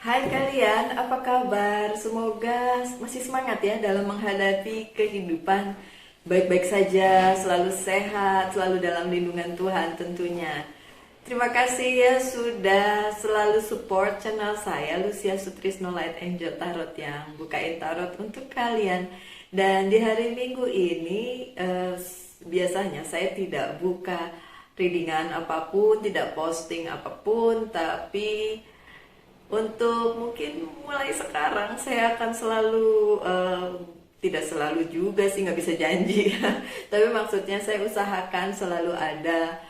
Hai kalian, apa kabar? Semoga masih semangat ya dalam menghadapi kehidupan. Baik-baik saja, selalu sehat, selalu dalam lindungan Tuhan tentunya. Terima kasih ya sudah selalu support channel saya, Lucia Sutrisno Light Angel Tarot, yang bukain tarot untuk kalian. Dan di hari Minggu ini biasanya saya tidak buka readingan apapun, tidak posting apapun, tapi untuk mungkin mulai sekarang saya akan selalu tidak selalu juga sih, nggak bisa janji. Tapi maksudnya saya usahakan selalu ada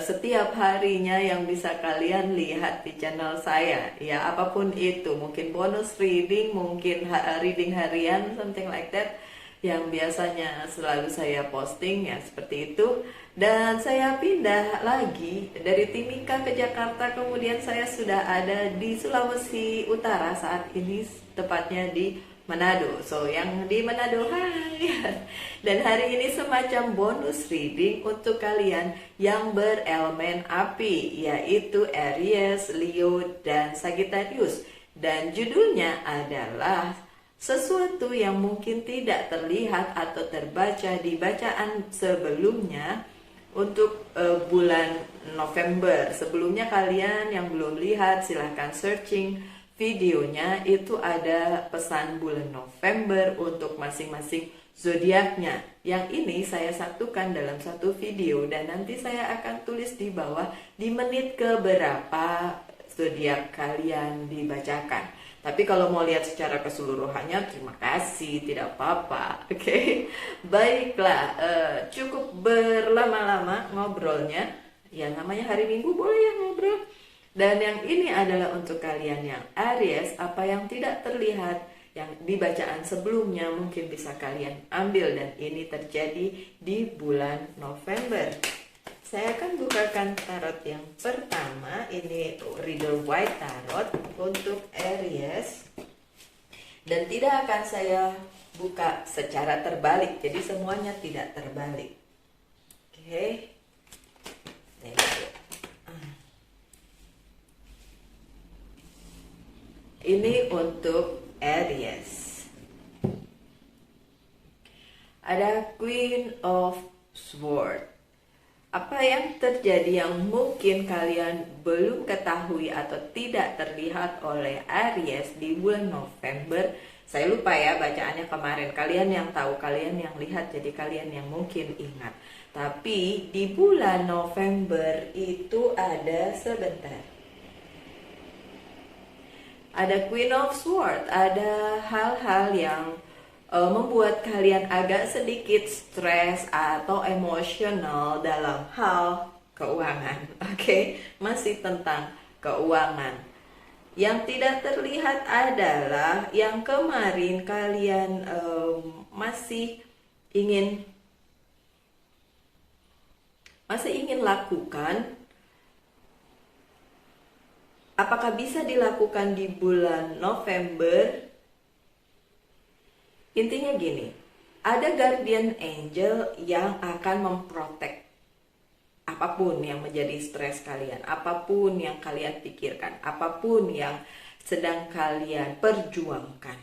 setiap harinya yang bisa kalian lihat di channel saya. Ya apapun itu, mungkin bonus reading, mungkin reading harian, something like that, yang biasanya selalu saya posting ya seperti itu. Dan saya pindah lagi dari Timika ke Jakarta, kemudian saya sudah ada di Sulawesi Utara saat ini, tepatnya di Manado. So yang di Manado, hai. Dan hari ini semacam bonus reading untuk kalian yang berelemen api, yaitu Aries, Leo, dan Sagittarius. Dan judulnya adalah sesuatu yang mungkin tidak terlihat atau terbaca di bacaan sebelumnya untuk bulan November. Sebelumnya kalian yang belum lihat silahkan searching videonya, itu ada pesan bulan November untuk masing-masing zodiaknya. Yang ini saya satukan dalam satu video dan nanti saya akan tulis di bawah di menit keberapa zodiak kalian dibacakan. Tapi kalau mau lihat secara keseluruhannya, terima kasih, tidak apa-apa. Oke, baiklah, cukup berlama-lama ngobrolnya. Ya namanya hari Minggu, boleh ya ngobrol. Dan yang ini adalah untuk kalian yang Aries, apa yang tidak terlihat yang di bacaan sebelumnya mungkin bisa kalian ambil, dan ini terjadi di bulan November. Saya akan bukakan tarot yang pertama, ini Rider White Tarot untuk Aries. Dan tidak akan saya buka secara terbalik, jadi semuanya tidak terbalik. Oke. Ini untuk Aries. Ada Queen of Swords. Apa yang terjadi yang mungkin kalian belum ketahui atau tidak terlihat oleh Aries di bulan November? Saya lupa ya bacaannya kemarin. Kalian yang tahu, kalian yang lihat, jadi kalian yang mungkin ingat. Tapi di bulan November itu ada sebentar. Ada Queen of Swords, ada hal-hal yang membuat kalian agak sedikit stres atau emosional dalam hal keuangan. Oke, masih tentang keuangan. Yang tidak terlihat adalah yang kemarin kalian masih ingin lakukan. Apakah bisa dilakukan di bulan November? Intinya gini, ada guardian angel yang akan memprotek apapun yang menjadi stres kalian, apapun yang kalian pikirkan, apapun yang sedang kalian perjuangkan.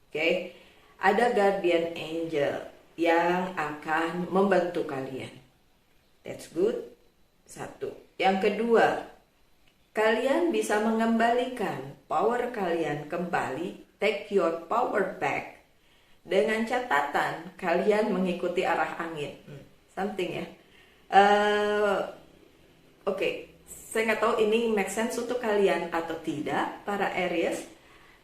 Oke? Ada guardian angel yang akan membantu kalian. That's good. Satu. Yang kedua, kalian bisa mengembalikan power kalian kembali, take your power back. Dengan catatan kalian mengikuti arah angin, something ya. Oke. Saya nggak tahu ini make sense untuk kalian atau tidak, para Aries.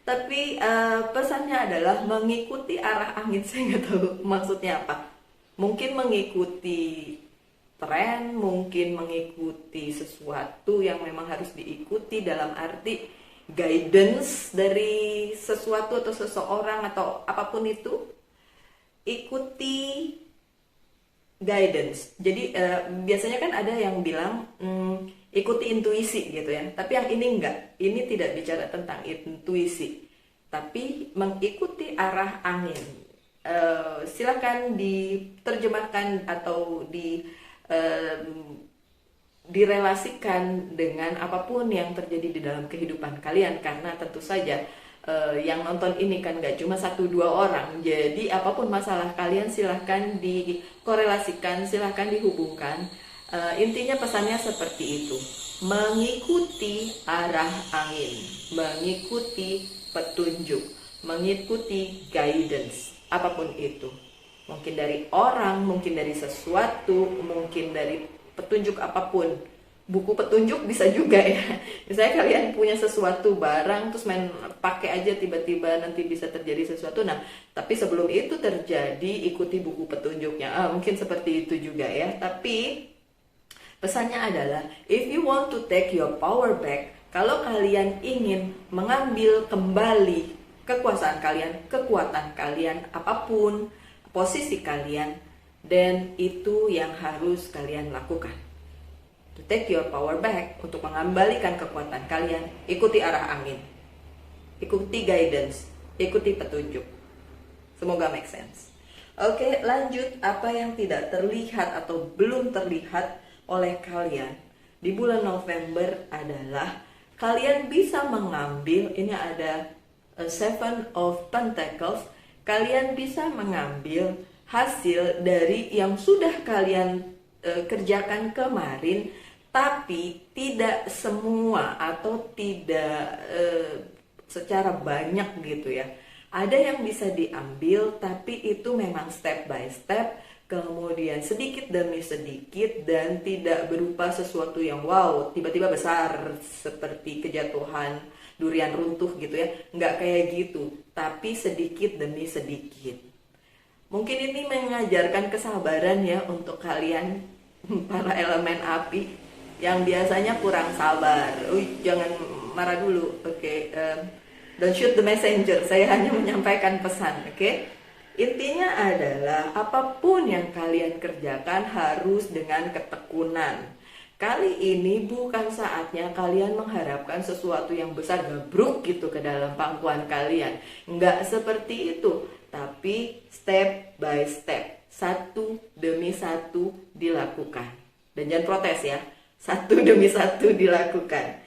Tapi pesannya adalah mengikuti arah angin. Saya nggak tahu maksudnya apa. Mungkin mengikuti tren, mungkin mengikuti sesuatu yang memang harus diikuti dalam arti guidance dari sesuatu atau seseorang atau apapun itu. Ikuti guidance. Jadi biasanya kan ada yang bilang ikuti intuisi gitu ya. Tapi yang ini enggak. Ini tidak bicara tentang intuisi, tapi mengikuti arah angin. Silakan diterjemahkan atau direlasikan dengan apapun yang terjadi di dalam kehidupan kalian, karena tentu saja yang nonton ini kan gak cuma 1-2 orang. Jadi apapun masalah kalian silahkan dikorelasikan, silahkan dihubungkan. Intinya pesannya seperti itu, mengikuti arah angin, mengikuti petunjuk, mengikuti guidance, apapun itu. Mungkin dari orang, mungkin dari sesuatu, mungkin dari petunjuk apapun. Buku petunjuk bisa juga ya. Misalnya kalian punya sesuatu barang terus main pakai aja, tiba-tiba nanti bisa terjadi sesuatu. Nah, tapi sebelum itu terjadi ikuti buku petunjuknya. Mungkin seperti itu juga ya. Tapi pesannya adalah if you want to take your power back, kalau kalian ingin mengambil kembali kekuasaan kalian, kekuatan kalian, apapun posisi kalian, dan itu yang harus kalian lakukan. To take your power back, untuk mengembalikan kekuatan kalian, ikuti arah angin, ikuti guidance, ikuti petunjuk. Semoga make sense. Oke, lanjut. Apa yang tidak terlihat atau belum terlihat oleh kalian di bulan November adalah kalian bisa mengambil, ini ada Seven of Pentacles, kalian bisa mengambil hasil dari yang sudah kalian kerjakan kemarin, tapi tidak semua atau tidak secara banyak gitu ya. Ada yang bisa diambil, tapi itu memang step by step, kemudian sedikit demi sedikit, dan tidak berupa sesuatu yang wow, tiba-tiba besar seperti kejatuhan durian runtuh gitu ya. Nggak kayak gitu, tapi sedikit demi sedikit. Mungkin ini mengajarkan kesabaran ya untuk kalian para elemen api yang biasanya kurang sabar. Jangan marah dulu, oke? Don't shoot the messenger. Saya hanya menyampaikan pesan, oke? Intinya adalah apapun yang kalian kerjakan harus dengan ketekunan. Kali ini bukan saatnya kalian mengharapkan sesuatu yang besar gabruk gitu ke dalam pangkuan kalian. Nggak seperti itu, tapi step by step, satu demi satu dilakukan. Dan jangan protes ya, satu demi satu dilakukan.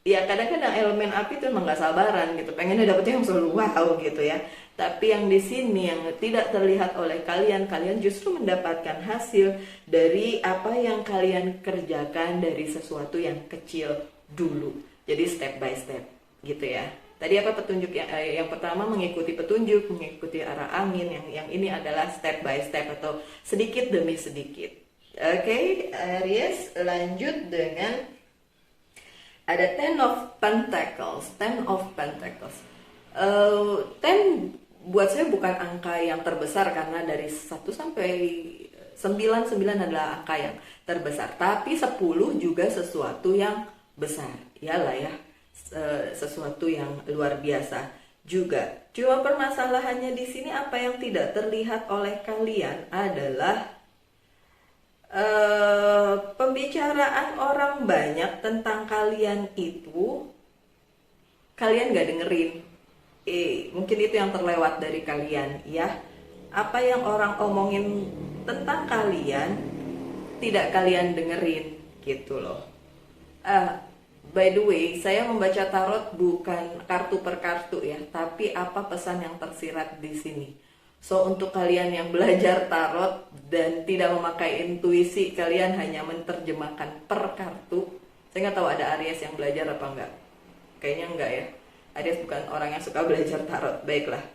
Ya kadang-kadang elemen api itu emang nggak sabaran gitu, pengennya dapetnya yang selalu wow gitu ya. Tapi yang di sini yang tidak terlihat oleh kalian, kalian justru mendapatkan hasil dari apa yang kalian kerjakan dari sesuatu yang kecil dulu. Jadi step by step gitu ya. Tadi apa petunjuk yang pertama mengikuti petunjuk, mengikuti arah angin. Yang ini adalah step by step atau sedikit demi sedikit. Oke, Aries, lanjut dengan ada Ten of Pentacles. Ten of Pentacles. Ten buat saya bukan angka yang terbesar, karena dari 1 sampai 9 adalah angka yang terbesar. Tapi 10 juga sesuatu yang besar. Iyalah ya, sesuatu yang luar biasa juga. Cuma permasalahannya di sini apa yang tidak terlihat oleh kalian adalah pembicaraan orang banyak tentang kalian itu kalian gak dengerin. Mungkin itu yang terlewat dari kalian ya. Apa yang orang omongin tentang kalian tidak kalian dengerin gitu loh. By the way, saya membaca tarot bukan kartu per kartu ya, tapi apa pesan yang tersirat di sini. So untuk kalian yang belajar tarot dan tidak memakai intuisi, kalian hanya menerjemahkan per kartu. Saya nggak tahu ada Aries yang belajar apa enggak. Kayaknya enggak ya. Aries bukan orang yang suka belajar tarot. Baiklah.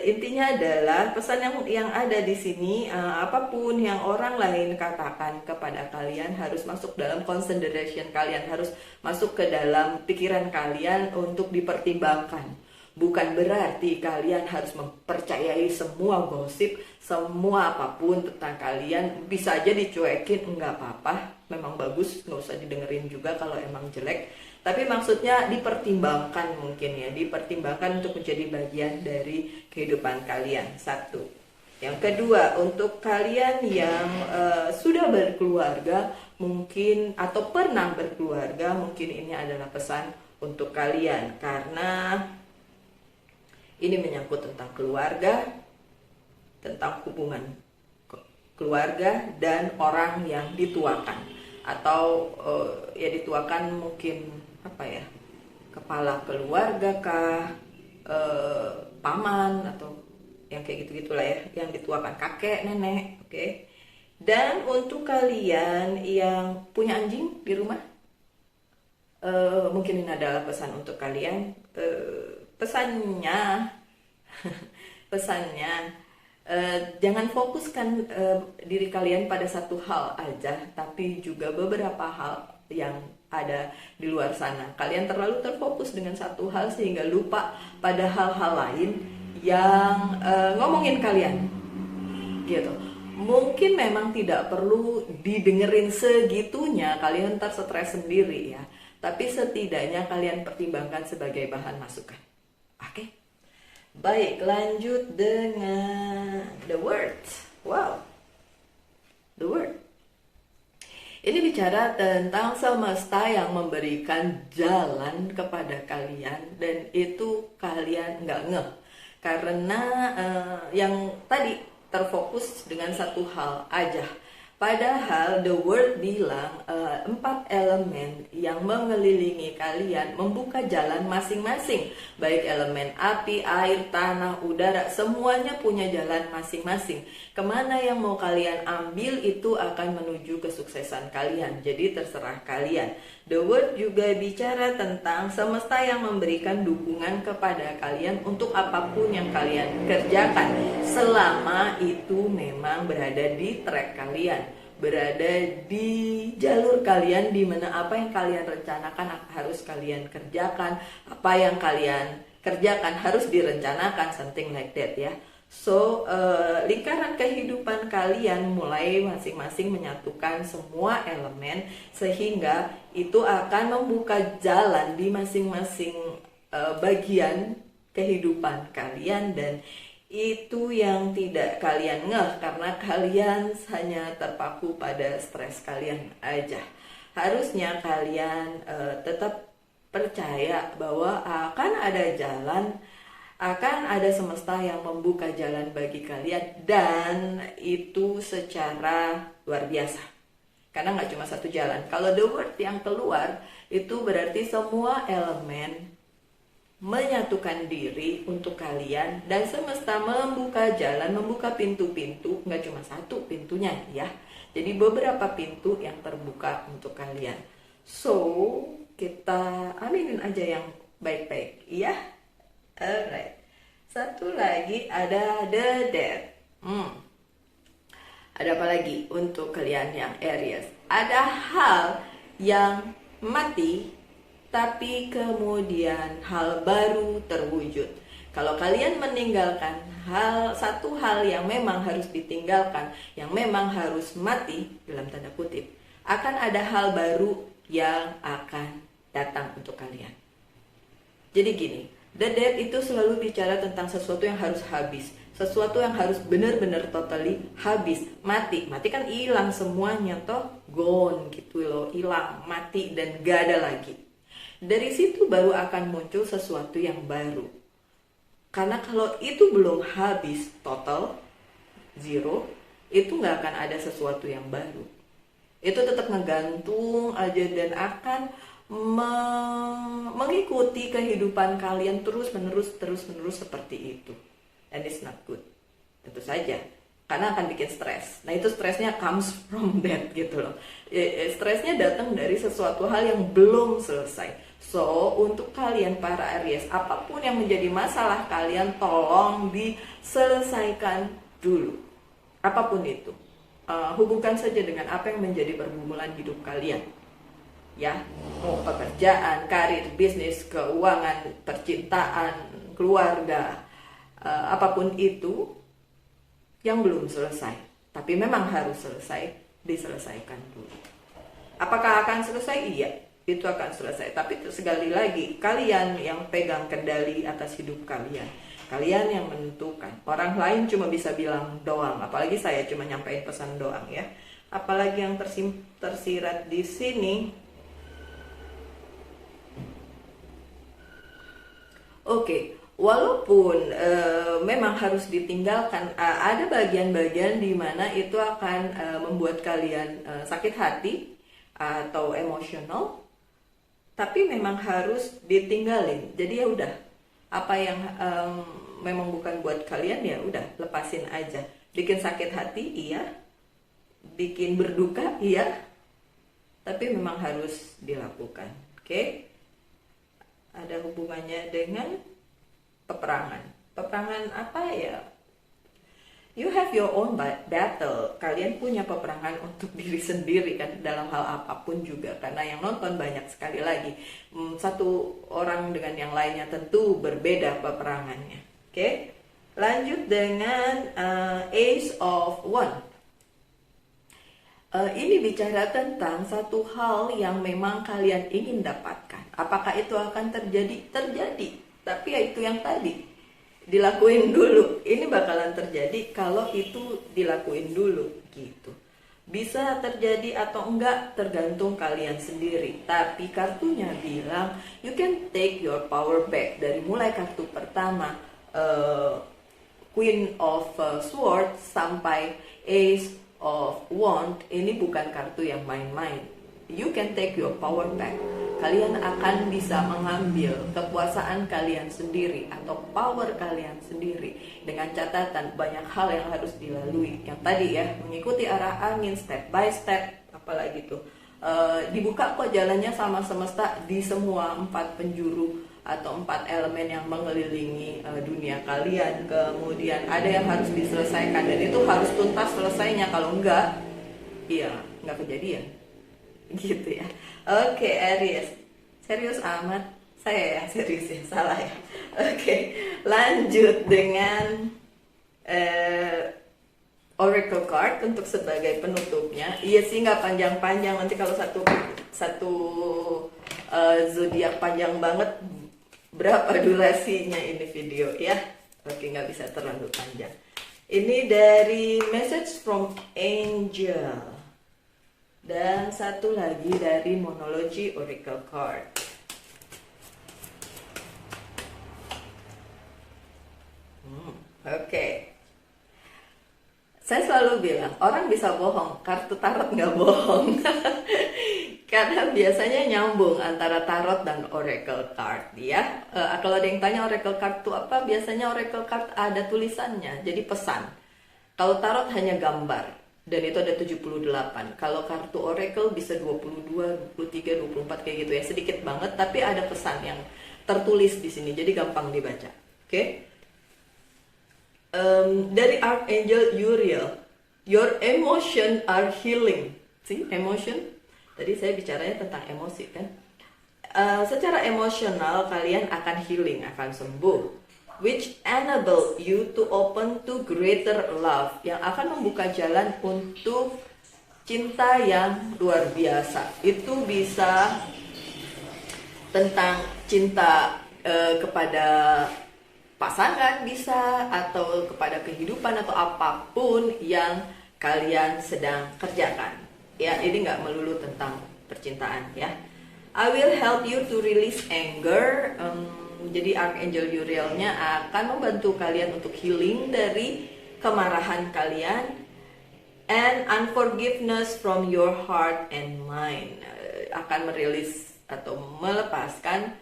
Intinya adalah pesan yang ada di sini, apapun yang orang lain katakan kepada kalian harus masuk dalam consideration kalian, harus masuk ke dalam pikiran kalian untuk dipertimbangkan. Bukan berarti kalian harus mempercayai semua gosip, semua apapun tentang kalian. Bisa aja dicuekin, nggak apa-apa, memang bagus, nggak usah didengerin juga kalau emang jelek. Tapi maksudnya dipertimbangkan mungkin ya, dipertimbangkan untuk menjadi bagian dari kehidupan kalian. Satu. Yang kedua, untuk kalian yang sudah berkeluarga mungkin atau pernah berkeluarga, mungkin ini adalah pesan untuk kalian, karena ini menyangkut tentang keluarga, tentang hubungan keluarga, dan orang yang dituakan. Atau ya dituakan mungkin apa ya, kepala keluarga kah, paman, atau yang kayak gitu-gitulah ya, yang dituakan kakek, nenek, oke. Dan untuk kalian yang punya anjing di rumah, mungkin ini adalah pesan untuk kalian. Pesannya, pesannya, jangan fokuskan diri kalian pada satu hal aja, tapi juga beberapa hal yang ada di luar sana. Kalian terlalu terfokus dengan satu hal sehingga lupa pada hal-hal lain yang ngomongin kalian, gitu. Mungkin memang tidak perlu didengerin segitunya, kalian ntar stres sendiri ya. Tapi setidaknya kalian pertimbangkan sebagai bahan masukan. Oke? Baik, lanjut dengan the word. Wow. The word. Ini bicara tentang semesta yang memberikan jalan kepada kalian, dan itu kalian nggak ngeh. Karena yang tadi terfokus dengan satu hal aja. Padahal the word bilang 4 elemen yang mengelilingi kalian membuka jalan masing-masing. Baik elemen api, air, tanah, udara, semuanya punya jalan masing-masing. Kemana yang mau kalian ambil itu akan menuju kesuksesan kalian. Jadi terserah kalian. The word juga bicara tentang semesta yang memberikan dukungan kepada kalian untuk apapun yang kalian kerjakan, selama itu memang berada di track kalian, berada di jalur kalian, di mana apa yang kalian rencanakan harus kalian kerjakan, apa yang kalian kerjakan harus direncanakan, something like that ya. So, lingkaran kehidupan kalian mulai masing-masing menyatukan semua elemen, sehingga itu akan membuka jalan di masing-masing bagian kehidupan kalian. Dan itu yang tidak kalian ngeh, karena kalian hanya terpaku pada stres kalian aja. Harusnya kalian tetap percaya bahwa akan ada jalan, akan ada semesta yang membuka jalan bagi kalian, dan itu secara luar biasa. Karena nggak cuma satu jalan. Kalau the word yang keluar, itu berarti semua elemen menyatukan diri untuk kalian, dan semesta membuka jalan, membuka pintu-pintu, nggak cuma satu pintunya ya. Jadi beberapa pintu yang terbuka untuk kalian. So, kita aminin aja yang baik-baik ya. Alright. Satu lagi ada the death. Ada apa lagi untuk kalian yang Aries? Ada hal yang mati, tapi kemudian hal baru terwujud. Kalau kalian meninggalkan satu hal yang memang harus ditinggalkan, yang memang harus mati dalam tanda kutip, akan ada hal baru yang akan datang untuk kalian. Jadi gini, the death itu selalu bicara tentang sesuatu yang harus habis, sesuatu yang harus benar-benar totally habis, mati. Mati kan hilang semuanya toh, gone gitu loh, hilang, mati, dan gak ada lagi. Dari situ baru akan muncul sesuatu yang baru. Karena kalau itu belum habis total, zero, itu gak akan ada sesuatu yang baru. Itu tetap ngegantung aja dan akan mengikuti kehidupan kalian terus menerus seperti itu. And it's not good, tentu saja, karena akan bikin stres. Nah, itu stresnya comes from that gitu loh. Stresnya datang dari sesuatu hal yang belum selesai. So, untuk kalian para Aries, apapun yang menjadi masalah kalian, tolong diselesaikan dulu. Apapun itu, hubungkan saja dengan apa yang menjadi pergumulan hidup kalian. Ya, mau pekerjaan, karir, bisnis, keuangan, percintaan, keluarga, apapun itu yang belum selesai, tapi memang harus selesai, diselesaikan dulu. Apakah akan selesai? Iya, itu akan selesai. Tapi sekali lagi, kalian yang pegang kendali atas hidup kalian, kalian yang menentukan. Orang lain cuma bisa bilang doang, apalagi saya cuma nyampein pesan doang ya. Apalagi yang tersirat di sini. Oke, Walaupun memang harus ditinggalkan, ada bagian-bagian di mana itu akan membuat kalian sakit hati atau emosional, tapi memang harus ditinggalin. Jadi ya udah, apa yang memang bukan buat kalian ya udah lepasin aja. Bikin sakit hati iya, bikin berduka iya, tapi memang harus dilakukan. Oke? Ada hubungannya dengan peperangan. Peperangan apa ya? You have your own battle. Kalian punya peperangan untuk diri sendiri kan, dalam hal apapun juga. Karena yang nonton banyak sekali lagi. Satu orang dengan yang lainnya tentu berbeda peperangannya. Oke? Lanjut dengan Ace of Wands. Ini bicara tentang satu hal yang memang kalian ingin dapatkan. Apakah itu akan terjadi? Terjadi. Tapi ya itu yang tadi, dilakuin dulu. Ini bakalan terjadi kalau itu dilakuin dulu gitu. Bisa terjadi atau enggak tergantung kalian sendiri. Tapi kartunya bilang you can take your power back. Dari mulai kartu pertama Queen of Swords sampai Ace of Wands, ini bukan kartu yang main-main. You can take your power back. Kalian akan bisa mengambil kekuasaan kalian sendiri atau power kalian sendiri. Dengan catatan banyak hal yang harus dilalui. Yang tadi ya, mengikuti arah angin step by step, apalagi tuh. Dibuka kok jalannya sama semesta di semua 4 penjuru atau 4 elemen yang mengelilingi dunia kalian. Kemudian ada yang harus diselesaikan dan itu harus tuntas selesainya. Kalau enggak, iya enggak kejadian. Gitu ya. Oke, Aries. Serius amat. Saya ya serius ya, salah ya. Oke, lanjut dengan Oracle card untuk sebagai penutupnya. Iya sih nggak panjang-panjang. Nanti kalau satu zodiak panjang banget, berapa durasinya ini video ya? Oke, nggak bisa terlalu panjang. Ini dari Message from Angel. Dan satu lagi dari Monology Oracle Card. Oke. Saya selalu bilang, orang bisa bohong, kartu tarot nggak bohong. Karena biasanya nyambung antara tarot dan Oracle Card ya. Kalau ada yang tanya Oracle Card itu apa, biasanya Oracle Card ada tulisannya, jadi pesan. Kalau tarot hanya gambar. Dan itu ada 78. Kalau kartu Oracle bisa 22, 23, 24 kayak gitu ya. Sedikit banget tapi ada pesan yang tertulis di sini. Jadi gampang dibaca. Oke? Dari Archangel Uriel. Your emotion are healing. See, emotion. Tadi saya bicaranya tentang emosi kan. Secara emosional kalian akan healing, akan sembuh. Which enable you to open to greater love, yang akan membuka jalan untuk cinta yang luar biasa. Itu bisa tentang cinta kepada pasangan bisa, atau kepada kehidupan atau apapun yang kalian sedang kerjakan. Ya, ini nggak melulu tentang percintaan ya. I will help you to release anger. Jadi Archangel Uriel-nya akan membantu kalian untuk healing dari kemarahan kalian and unforgiveness from your heart and mind. Akan merilis atau melepaskan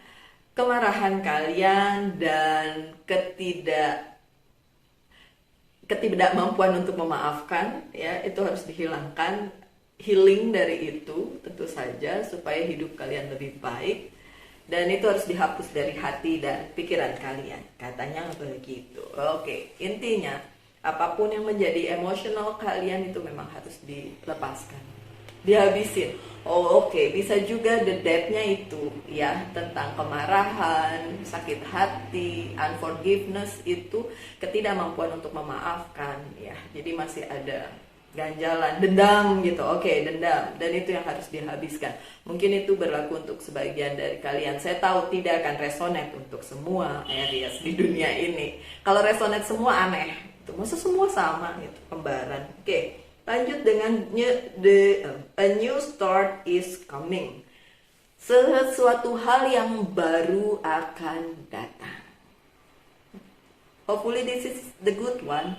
kemarahan kalian dan ketidakmampuan untuk memaafkan ya, itu harus dihilangkan. Healing dari itu tentu saja supaya hidup kalian lebih baik. Dan itu harus dihapus dari hati dan pikiran kalian. Katanya begitu. Oke, intinya apapun yang menjadi emosional kalian itu memang harus dilepaskan, dihabisin. Oke, bisa juga the depth-nya itu ya, tentang kemarahan, sakit hati, unforgiveness, itu ketidakmampuan untuk memaafkan ya. Jadi masih ada ganjalan, dendam gitu. Oke, dendam, dan itu yang harus dihabiskan. Mungkin itu berlaku untuk sebagian dari kalian. Saya tahu tidak akan resonate untuk semua Aries di dunia ini. Kalau resonate semua aneh, itu masa semua sama gitu, kembaran. Oke, lanjut dengan a new start is coming. Sesuatu hal yang baru akan datang. hopefully this is the good one.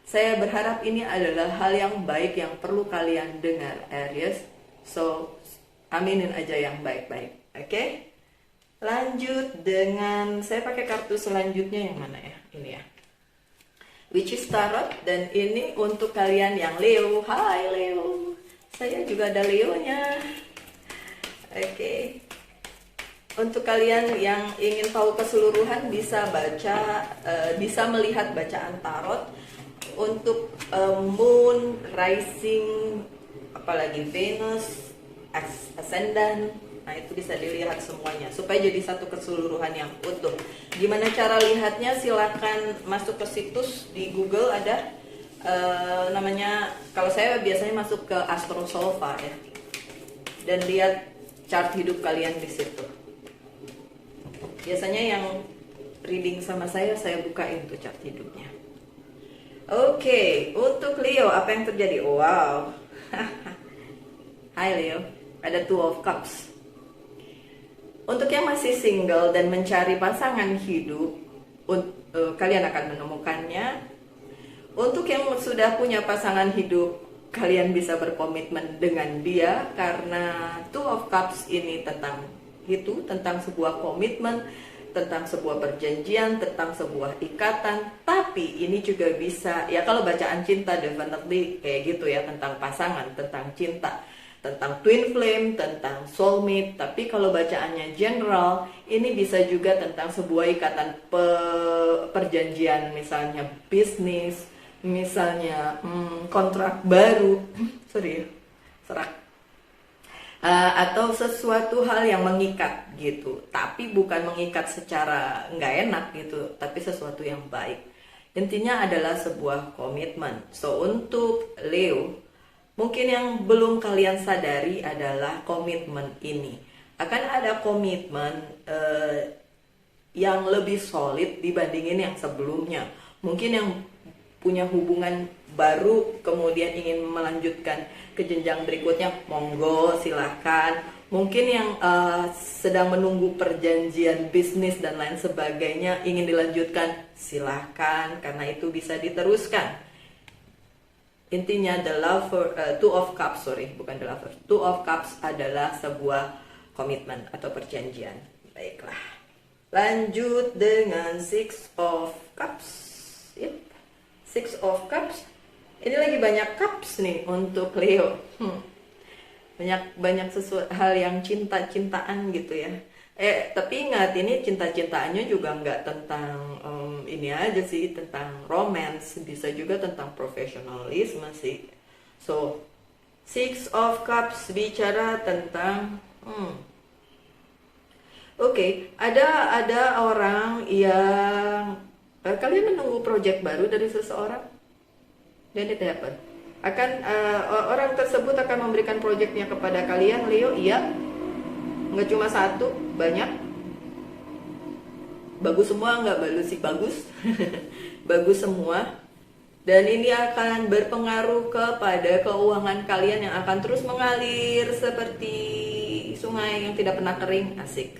Saya berharap ini adalah hal yang baik yang perlu kalian dengar, Aries. So, aminin aja yang baik-baik. Oke? Lanjut dengan, saya pakai kartu selanjutnya yang mana ya? Ini ya. Which is Tarot. Dan ini untuk kalian yang Leo. Hai Leo. Saya juga ada Leonya. Oke. Untuk kalian yang ingin tahu keseluruhan bisa baca, bisa melihat bacaan tarot untuk Moon, Rising, apalagi Venus, Ascendant. Nah itu bisa dilihat semuanya supaya jadi satu keseluruhan yang utuh. Gimana cara lihatnya? Silakan masuk ke situs di Google ada namanya. Kalau saya biasanya masuk ke Astrosolva ya, dan lihat chart hidup kalian di situ. Biasanya yang reading sama saya bukain tuh chart hidupnya. Oke, untuk Leo apa yang terjadi? Wow. Hai Leo, ada Two of Cups. Untuk yang masih single dan mencari pasangan hidup, kalian akan menemukannya. Untuk yang sudah punya pasangan hidup, kalian bisa berkomitmen dengan dia karena Two of Cups ini tentang sebuah komitmen, tentang sebuah perjanjian, tentang sebuah ikatan. Tapi ini juga bisa, ya kalau bacaan cinta definitely kayak gitu ya, tentang pasangan, tentang cinta, tentang twin flame, tentang soulmate. Tapi kalau bacaannya general, ini bisa juga tentang sebuah ikatan perjanjian, misalnya bisnis, misalnya kontrak baru, sorry ya, serak. Atau sesuatu hal yang mengikat gitu, tapi bukan mengikat secara nggak enak gitu, tapi sesuatu yang baik. Intinya adalah sebuah komitmen. So untuk Leo, mungkin yang belum kalian sadari adalah komitmen ini akan ada komitmen yang lebih solid dibandingin yang sebelumnya. Mungkin yang punya hubungan baru kemudian ingin melanjutkan ke jenjang berikutnya, monggo silahkan. Mungkin yang sedang menunggu perjanjian bisnis dan lain sebagainya ingin dilanjutkan, silahkan, karena itu bisa diteruskan. Intinya Two of Cups adalah sebuah komitmen atau perjanjian. Baiklah, lanjut dengan Six of Cups. Yep. Six of Cups. Ini lagi banyak cups nih untuk Leo. Banyak sesuatu hal yang cinta-cintaan gitu ya. Tapi ingat, ini cinta-cintaannya juga nggak tentang ini aja sih, tentang romance, bisa juga tentang profesionalisme sih. So, Six of Cups bicara tentang Oke, ada orang yang kalian menunggu project baru dari seseorang. Dan it happen. Orang tersebut akan memberikan proyeknya kepada kalian, Leo. Iya, nggak cuma satu, banyak. Bagus semua, nggak bagus sih, bagus. Bagus semua. Dan ini akan berpengaruh kepada keuangan kalian yang akan terus mengalir seperti sungai yang tidak pernah kering. Asik.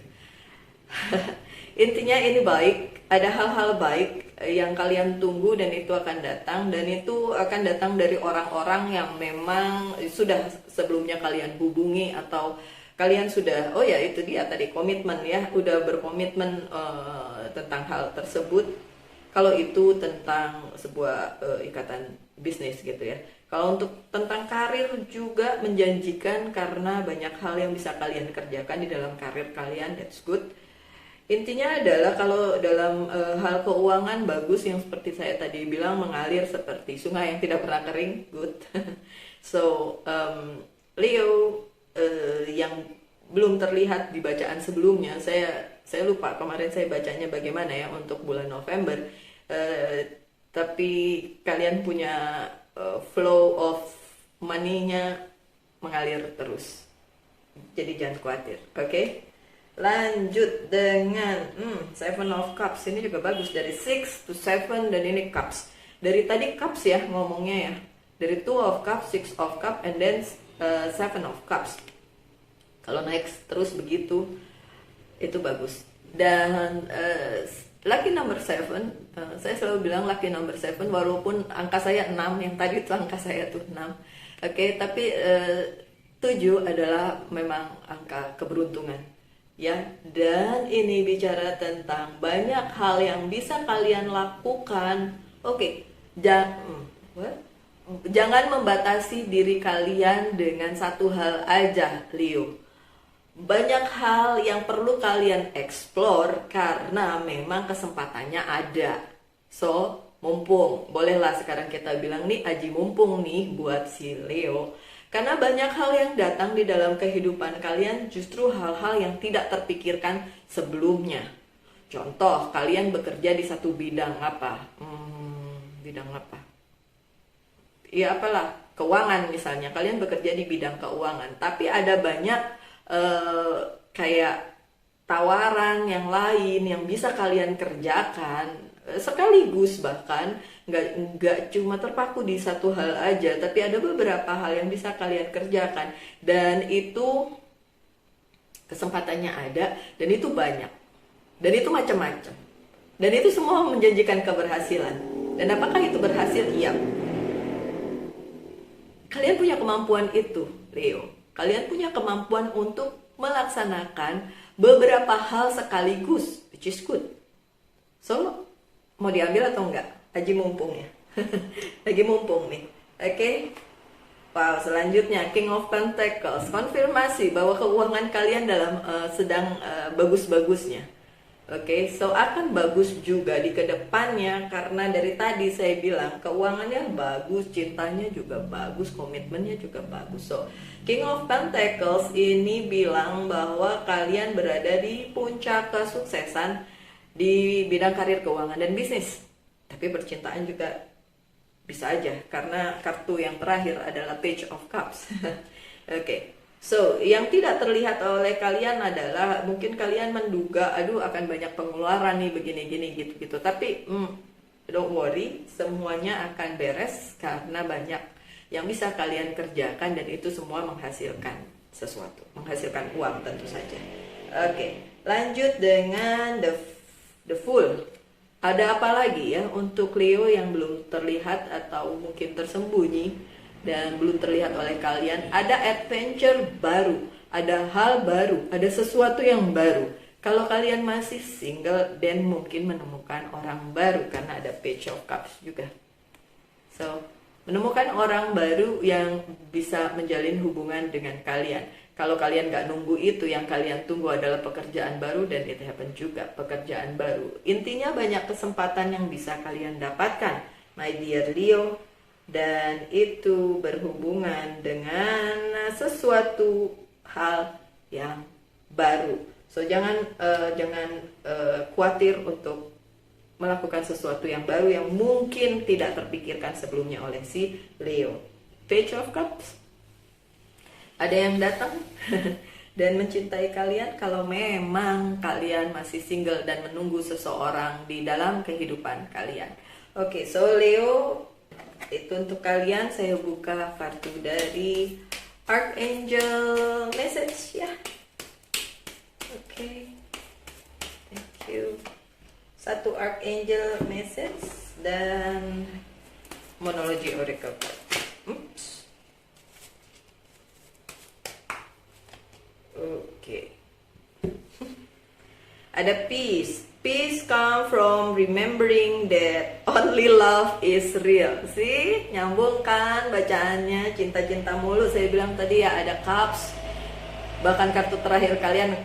Intinya ini baik, ada hal-hal baik yang kalian tunggu dan itu akan datang, dan itu akan datang dari orang-orang yang memang sudah sebelumnya kalian hubungi, atau kalian sudah, oh ya itu dia tadi, komitmen ya, udah berkomitmen tentang hal tersebut. Kalau itu tentang sebuah ikatan bisnis gitu ya. Kalau untuk tentang karir juga menjanjikan karena banyak hal yang bisa kalian kerjakan di dalam karir kalian, that's good. Intinya adalah kalau dalam hal keuangan bagus, yang seperti saya tadi bilang, mengalir seperti sungai yang tidak pernah kering, good. So Leo yang belum terlihat di bacaan sebelumnya, saya lupa kemarin saya bacanya bagaimana ya untuk bulan November, tapi kalian punya flow of money-nya mengalir terus, jadi jangan khawatir, oke? Lanjut dengan Seven of Cups. Ini juga bagus, dari 6 to 7, dan ini Cups. Dari tadi Cups ya ngomongnya ya, dari 2 of Cups, 6 of Cups, and then 7 of Cups. Kalau naik terus begitu, itu bagus. Dan lucky number 7, saya selalu bilang lucky number 7, walaupun angka saya 6, yang tadi itu angka saya tuh 6. Oke, tapi 7 adalah memang angka keberuntungan. Ya, dan ini bicara tentang banyak hal yang bisa kalian lakukan. Oke, jangan membatasi diri kalian dengan satu hal aja, Leo. Banyak hal yang perlu kalian explore karena memang kesempatannya ada. So, mumpung, bolehlah sekarang kita bilang nih aji mumpung nih buat si Leo. Karena banyak hal yang datang di dalam kehidupan kalian justru hal-hal yang tidak terpikirkan sebelumnya. Contoh, kalian bekerja di satu bidang apa? Bidang apa? Ya apalah, keuangan misalnya. Kalian bekerja di bidang keuangan, tapi ada banyak kayak tawaran yang lain yang bisa kalian kerjakan sekaligus, bahkan nggak cuma terpaku di satu hal aja, tapi ada beberapa hal yang bisa kalian kerjakan, dan itu kesempatannya ada, dan itu banyak, dan itu macam-macam, dan itu semua menjanjikan keberhasilan. Dan apakah itu berhasil? Iya. Kalian punya kemampuan itu, Leo. Kalian punya kemampuan untuk melaksanakan beberapa hal sekaligus, which is good. So, mau diambil atau enggak? Aji mumpung ya. Lagi mumpung nih. Oke. Wow, selanjutnya King of Pentacles. Konfirmasi bahwa keuangan kalian dalam sedang bagus-bagusnya. Oke, so akan bagus juga di kedepannya, karena dari tadi saya bilang keuangannya bagus, cintanya juga bagus, komitmennya juga bagus. So, King of Pentacles ini bilang bahwa kalian berada di puncak kesuksesan di bidang karir, keuangan, dan bisnis. Tapi percintaan juga bisa aja, karena kartu yang terakhir adalah Page of Cups. Oke. So, yang tidak terlihat oleh kalian adalah mungkin kalian menduga, aduh akan banyak pengeluaran nih, begini-gini gitu-gitu. Tapi don't worry, semuanya akan beres karena banyak yang bisa kalian kerjakan, dan itu semua menghasilkan sesuatu, menghasilkan uang tentu saja. Oke, lanjut dengan the Fool. Ada apa lagi ya untuk Leo yang belum terlihat atau mungkin tersembunyi dan belum terlihat oleh kalian? Ada adventure baru, ada hal baru, ada sesuatu yang baru. Kalau kalian masih single, dan mungkin menemukan orang baru karena ada Page of Cups juga. So, menemukan orang baru yang bisa menjalin hubungan dengan kalian. Kalau kalian gak nunggu itu, yang kalian tunggu adalah pekerjaan baru, dan it happen juga, pekerjaan baru. Intinya banyak kesempatan yang bisa kalian dapatkan, my dear Leo. Dan itu berhubungan dengan sesuatu hal yang baru. So, jangan khawatir untuk melakukan sesuatu yang baru yang mungkin tidak terpikirkan sebelumnya oleh si Leo. Page of Cups. Ada yang datang dan mencintai kalian kalau memang kalian masih single dan menunggu seseorang di dalam kehidupan kalian. Oke, so Leo, itu untuk kalian. Saya buka kartu dari Archangel Message ya. Oke, thank you. Satu Archangel Message dan Monology Oracle card. Oke. Ada peace. Peace come from remembering that only love is real. See, nyambung kan bacaannya, cinta-cinta mulu. Saya bilang tadi ya, ada cups. Bahkan kartu terakhir kalian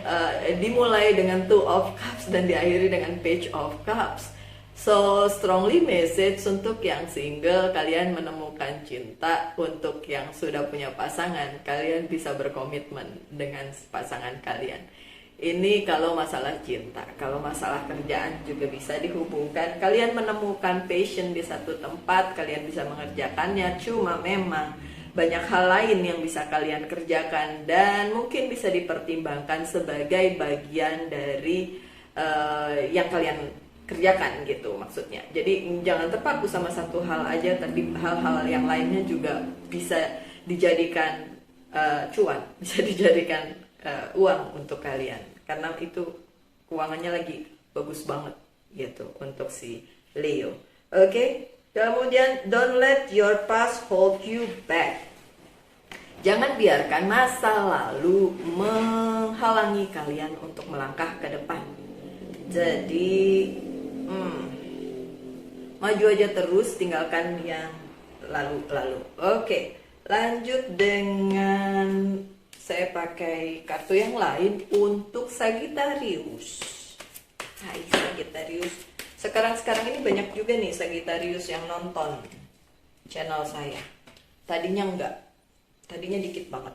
dimulai dengan Two of Cups dan diakhiri dengan Page of Cups. So, strongly message untuk yang single, kalian menemukan cinta. Untuk yang sudah punya pasangan, kalian bisa berkomitmen dengan pasangan kalian. Ini kalau masalah cinta. Kalau masalah kerjaan juga bisa dihubungkan. Kalian menemukan passion di satu tempat, kalian bisa mengerjakannya. Cuma memang banyak hal lain yang bisa kalian kerjakan, dan mungkin bisa dipertimbangkan sebagai bagian dari yang kalian kerjakan gitu maksudnya. Jadi jangan terpaku sama satu hal aja, tapi hal-hal yang lainnya juga bisa dijadikan cuan, bisa dijadikan uang untuk kalian, karena itu keuangannya lagi bagus banget. gitu untuk si Leo. Oke. Kemudian don't let your past hold you back. Jangan biarkan masa lalu menghalangi kalian untuk melangkah ke depan. Jadi maju aja terus, tinggalkan yang lalu-lalu. Oke, lanjut dengan saya pakai kartu yang lain untuk Sagittarius. Hai Sagittarius. Sekarang ini banyak juga nih Sagittarius yang nonton channel saya. Tadinya enggak. Tadinya dikit banget.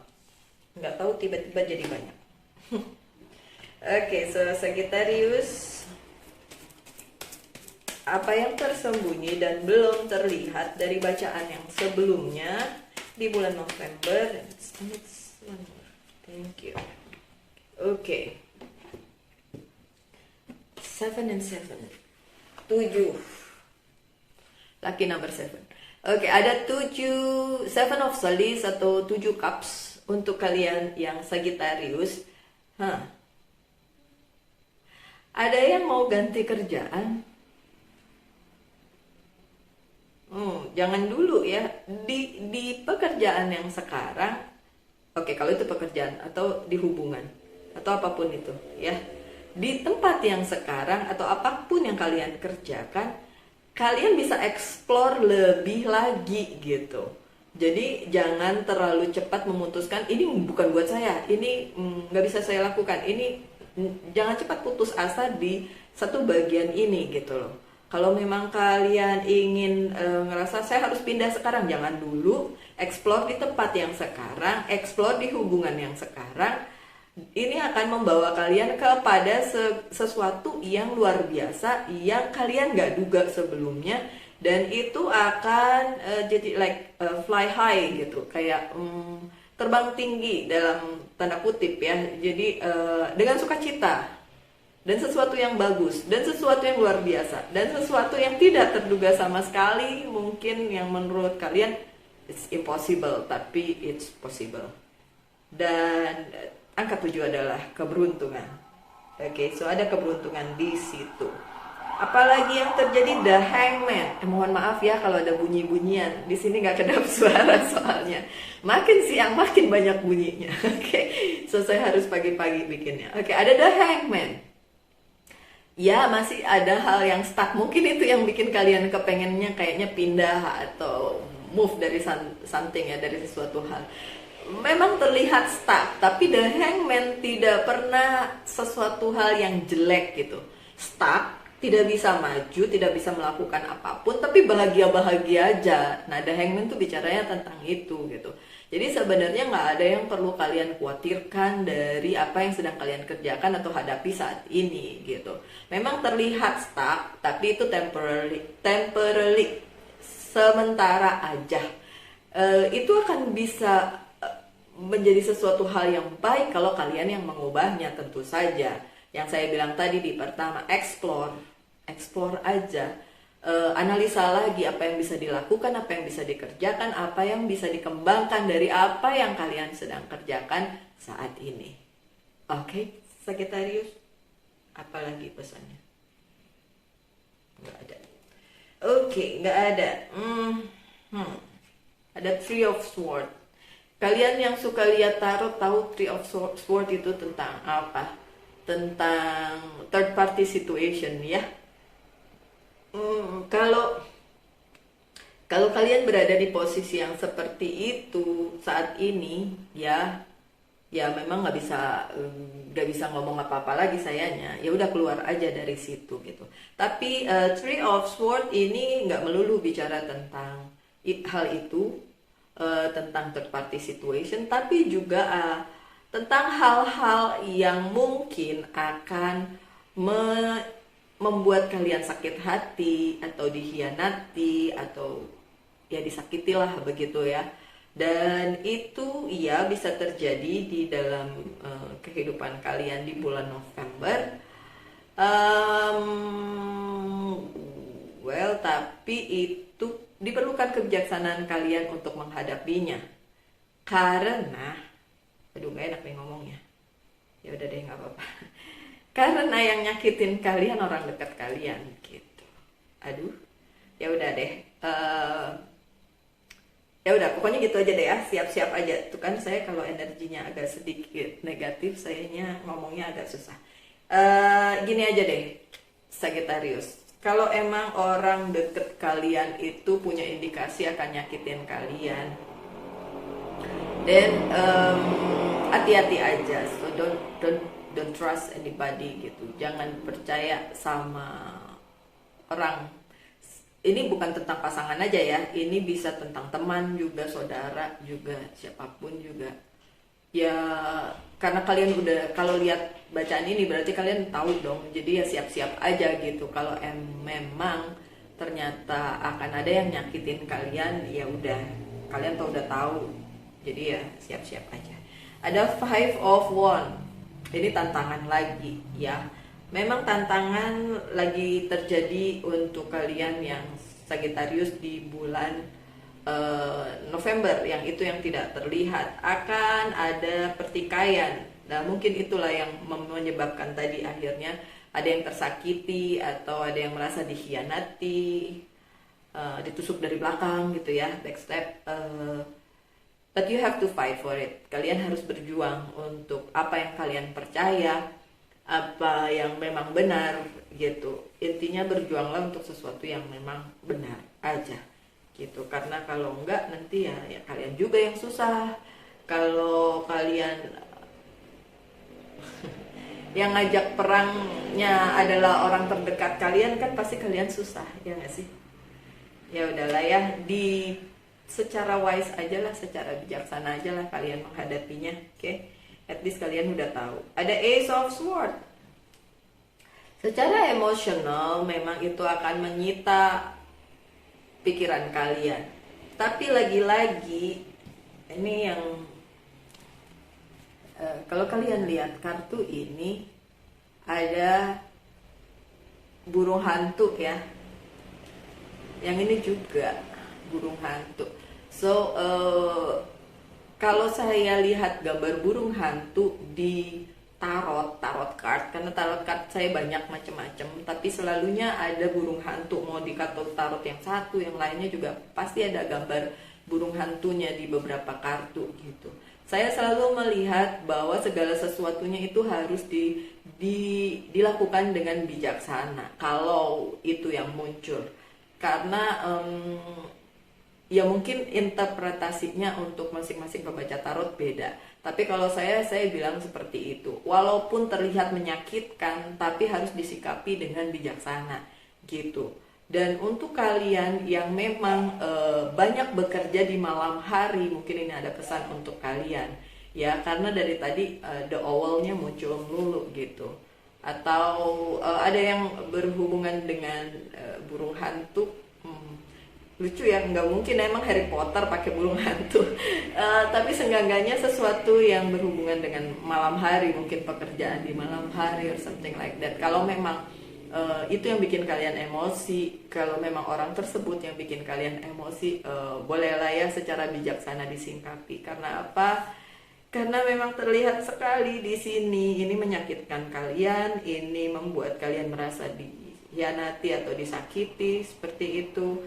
Enggak tahu tiba-tiba jadi banyak. Oke, so Sagittarius, apa yang tersembunyi dan belum terlihat dari bacaan yang sebelumnya di bulan November? Thank you. Oke. 7 and 7. 7. Lucky number 7. Oke, ada 7 of Swords atau 7 cups untuk kalian yang Sagittarius. Ada yang mau ganti kerjaan? Jangan dulu ya, di pekerjaan yang sekarang. Oke, kalau itu pekerjaan atau di hubungan atau apapun itu ya, di tempat yang sekarang atau apapun yang kalian kerjakan, kalian bisa explore lebih lagi gitu. Jadi jangan terlalu cepat memutuskan ini bukan buat saya, ini nggak bisa saya lakukan, ini jangan cepat putus asa di satu bagian ini gitu loh. Kalau memang kalian ingin ngerasa saya harus pindah sekarang, jangan dulu. Explore di tempat yang sekarang, explore di hubungan yang sekarang. Ini akan membawa kalian kepada sesuatu yang luar biasa yang kalian gak duga sebelumnya. Dan itu akan jadi fly high gitu, kayak terbang tinggi dalam tanda kutip ya. Jadi dengan sukacita. Dan sesuatu yang bagus, dan sesuatu yang luar biasa, dan sesuatu yang tidak terduga sama sekali, mungkin yang menurut kalian it's impossible, tapi it's possible. Dan angka 7 adalah keberuntungan. Oke, so ada keberuntungan di situ. Apalagi yang terjadi, the hangman. Mohon maaf ya kalau ada bunyi-bunyian. Di sini nggak kedap suara soalnya. Makin siang makin banyak bunyinya. Oke, so saya harus pagi-pagi bikinnya. Oke, ada the hangman. Ya, masih ada hal yang stuck. Mungkin itu yang bikin kalian kepengennya kayaknya pindah atau move dari something ya, dari sesuatu hal. Memang terlihat stuck, tapi the hangman tidak pernah sesuatu hal yang jelek gitu. Stuck, tidak bisa maju, tidak bisa melakukan apapun, tapi bahagia-bahagia aja. Nah, the hangman tuh bicaranya tentang itu gitu. Jadi sebenarnya nggak ada yang perlu kalian khawatirkan dari apa yang sedang kalian kerjakan atau hadapi saat ini gitu. Memang terlihat stuck, tapi itu temporary, sementara aja. Itu akan bisa menjadi sesuatu hal yang baik kalau kalian yang mengubahnya, tentu saja. Yang saya bilang tadi di pertama, explore aja. Analisa lagi apa yang bisa dilakukan, apa yang bisa dikerjakan, apa yang bisa dikembangkan dari apa yang kalian sedang kerjakan saat ini. Oke, Sagittarius, apalagi pesannya? Nggak ada. Oke, nggak ada. Ada Three of Swords. Kalian yang suka lihat tarot tahu Three of Swords itu tentang apa? Tentang third party situation ya. Kalau kalian berada di posisi yang seperti itu saat ini ya memang nggak bisa ngomong apa-apa lagi sayanya. Ya udah keluar aja dari situ gitu. Tapi Three of Swords ini nggak melulu bicara tentang hal itu, tentang third party situation, tapi juga tentang hal-hal yang mungkin akan membuat kalian sakit hati atau dikhianati atau ya disakitilah begitu ya. Dan itu ya bisa terjadi di dalam kehidupan kalian di bulan November. Tapi itu diperlukan kebijaksanaan kalian untuk menghadapinya. Karena, aduh gak enak nih ngomongnya. Ya udah deh, nggak apa-apa. karena yang nyakitin kalian orang dekat kalian gitu. Aduh, ya udah deh. Ya udah, pokoknya gitu aja deh ya. Siap-siap aja. Tuh kan saya kalau energinya agak sedikit negatif, sayanya ngomongnya agak susah. Gini aja deh, Sagittarius. Kalau emang orang deket kalian itu punya indikasi akan nyakitin kalian, dan hati-hati aja. So don't trust anybody gitu. Jangan percaya sama orang. Ini bukan tentang pasangan aja ya, ini bisa tentang teman juga, saudara juga, siapapun juga. Ya karena kalian udah, kalau lihat bacaan ini berarti kalian tahu dong. Jadi ya siap-siap aja gitu. Kalau memang ternyata akan ada yang nyakitin kalian, ya udah, kalian tuh udah tahu. Jadi ya siap-siap aja. Ada Five of Wands. Ini tantangan lagi ya. Memang tantangan lagi terjadi untuk kalian yang Sagittarius di bulan November, yang itu yang tidak terlihat. Akan ada pertikaian. Nah mungkin itulah yang menyebabkan tadi akhirnya ada yang tersakiti atau ada yang merasa dikhianati, ditusuk dari belakang gitu ya, backstab. But you have to fight for it. Kalian harus berjuang untuk apa yang kalian percaya, apa yang memang benar gitu. Intinya berjuanglah untuk sesuatu yang memang benar aja gitu. Karena kalau enggak nanti ya kalian juga yang susah. Kalau kalian yang ngajak perangnya adalah orang terdekat kalian, kan pasti kalian susah, ya nggak sih? Ya udahlah ya, secara wise aja lah, secara bijaksana aja lah kalian menghadapinya, oke? At least kalian udah tahu. Ada Ace of Swords. Secara emosional memang itu akan menyita pikiran kalian. Tapi lagi-lagi ini yang kalau kalian lihat kartu ini ada burung hantu ya. Yang ini juga burung hantu. So kalau saya lihat gambar burung hantu di tarot card, karena tarot card saya banyak macam-macam, tapi selalunya ada burung hantu. Mau di kartu tarot yang satu, yang lainnya juga pasti ada gambar burung hantunya di beberapa kartu gitu. Saya selalu melihat bahwa segala sesuatunya itu harus dilakukan dengan bijaksana kalau itu yang muncul. Karena ya mungkin interpretasinya untuk masing-masing pembaca tarot beda. Tapi kalau saya bilang seperti itu. Walaupun terlihat menyakitkan, tapi harus disikapi dengan bijaksana gitu. Dan untuk kalian yang memang banyak bekerja di malam hari, mungkin ini ada pesan untuk kalian ya, karena dari tadi the owl-nya muncul melulu gitu. Atau ada yang berhubungan dengan burung hantu. Lucu ya, nggak mungkin emang Harry Potter pakai burung hantu. Tapi seenggaknya sesuatu yang berhubungan dengan malam hari, mungkin pekerjaan di malam hari or something like that. Kalau memang itu yang bikin kalian emosi, kalau memang orang tersebut yang bikin kalian emosi, bolehlah ya secara bijaksana disingkapi. Karena apa? Karena memang terlihat sekali di sini ini menyakitkan kalian, ini membuat kalian merasa dikhianati atau disakiti seperti itu.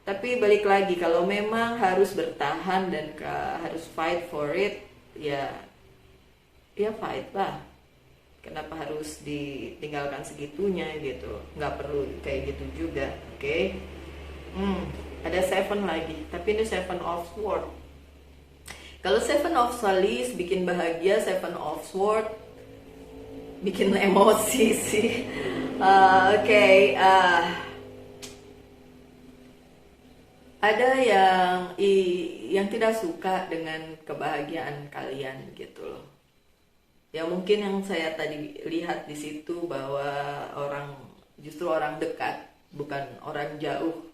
Tapi balik lagi, kalau memang harus bertahan dan harus fight for it, ya fight lah. Kenapa harus ditinggalkan segitunya gitu? Nggak perlu kayak gitu juga, oke? Ada Seven lagi, tapi ini Seven of Swords. Kalau Seven of Swords bikin bahagia, Seven of Swords bikin emosi sih. Oke. Ada yang tidak suka dengan kebahagiaan kalian gitu loh. Ya mungkin yang saya tadi lihat di situ bahwa justru orang dekat, bukan orang jauh,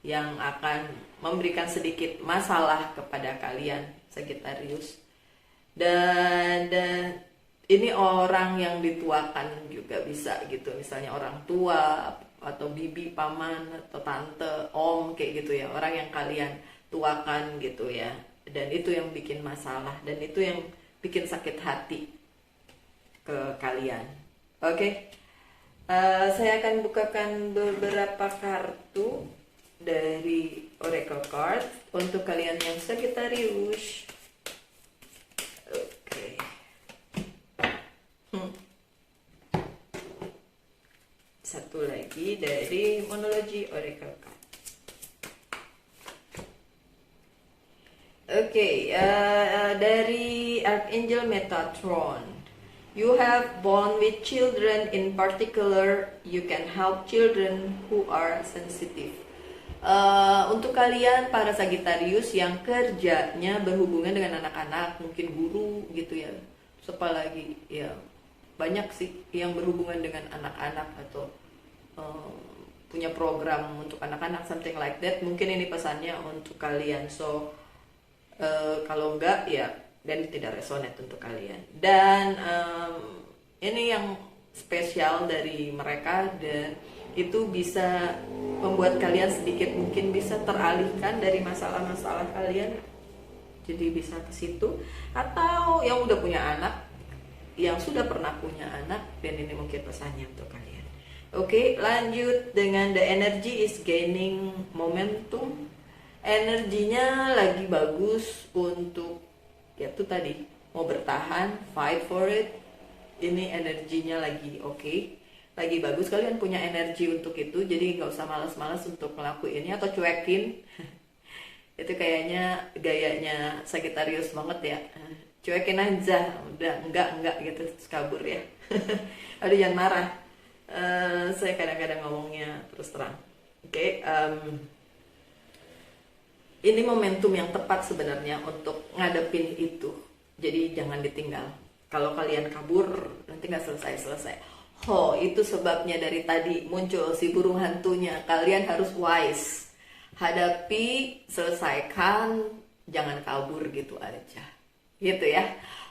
yang akan memberikan sedikit masalah kepada kalian Sagittarius. Dan ini orang yang dituakan juga bisa gitu, misalnya orang tua atau bibi, paman, atau tante, om, kayak gitu ya, orang yang kalian tuakan gitu ya. Dan itu yang bikin masalah, dan itu yang bikin sakit hati ke kalian. Oke. Saya akan bukakan beberapa kartu dari Oracle Card untuk kalian yang Sagittarius. Oke. Satu lagi dari Monology Oracle Card. Oke, dari Archangel Metatron. You have bond with children, in particular, you can help children who are sensitive. Untuk kalian para Sagittarius yang kerjanya berhubungan dengan anak-anak, mungkin guru gitu ya, apalagi ya banyak sih yang berhubungan dengan anak-anak atau punya program untuk anak-anak, something like that. Mungkin ini pesannya untuk kalian. So kalau enggak ya dan tidak resonate untuk kalian. Dan ini yang spesial dari mereka, dan itu bisa membuat kalian sedikit mungkin bisa teralihkan dari masalah-masalah kalian, jadi bisa ke situ. Atau yang udah punya anak, yang sudah pernah punya anak, dan ini mungkin pesannya untuk kalian. Oke, lanjut dengan the energy is gaining momentum. Energinya lagi bagus untuk ya itu tadi, mau bertahan, fight for it. Ini energinya lagi oke, lagi bagus. Kalian punya energi untuk itu, jadi nggak usah malas-malas untuk ngelakuinnya atau cuekin. Itu kayaknya gayanya Sagittarius banget ya, cuekin aja, udah enggak gitu, terus kabur ya. Aduh, jangan marah. Saya kadang-kadang ngomongnya terus terang. Oke, ini momentum yang tepat sebenarnya untuk ngadepin itu. Jadi jangan ditinggal. Kalau kalian kabur, nanti nggak selesai-selesai. Itu sebabnya dari tadi muncul si burung hantunya. Kalian harus wise. Hadapi, selesaikan, jangan kabur gitu aja. Gitu ya.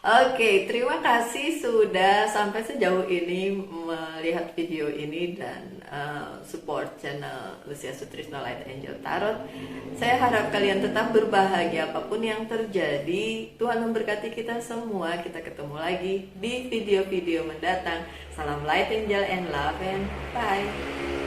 Oke, terima kasih sudah sampai sejauh ini melihat video ini dan support channel Lucia Sutrisno Light Angel Tarot. Saya harap kalian tetap berbahagia apapun yang terjadi. Tuhan memberkati kita semua. Kita ketemu lagi di video-video mendatang. Salam Light Angel and Love and bye.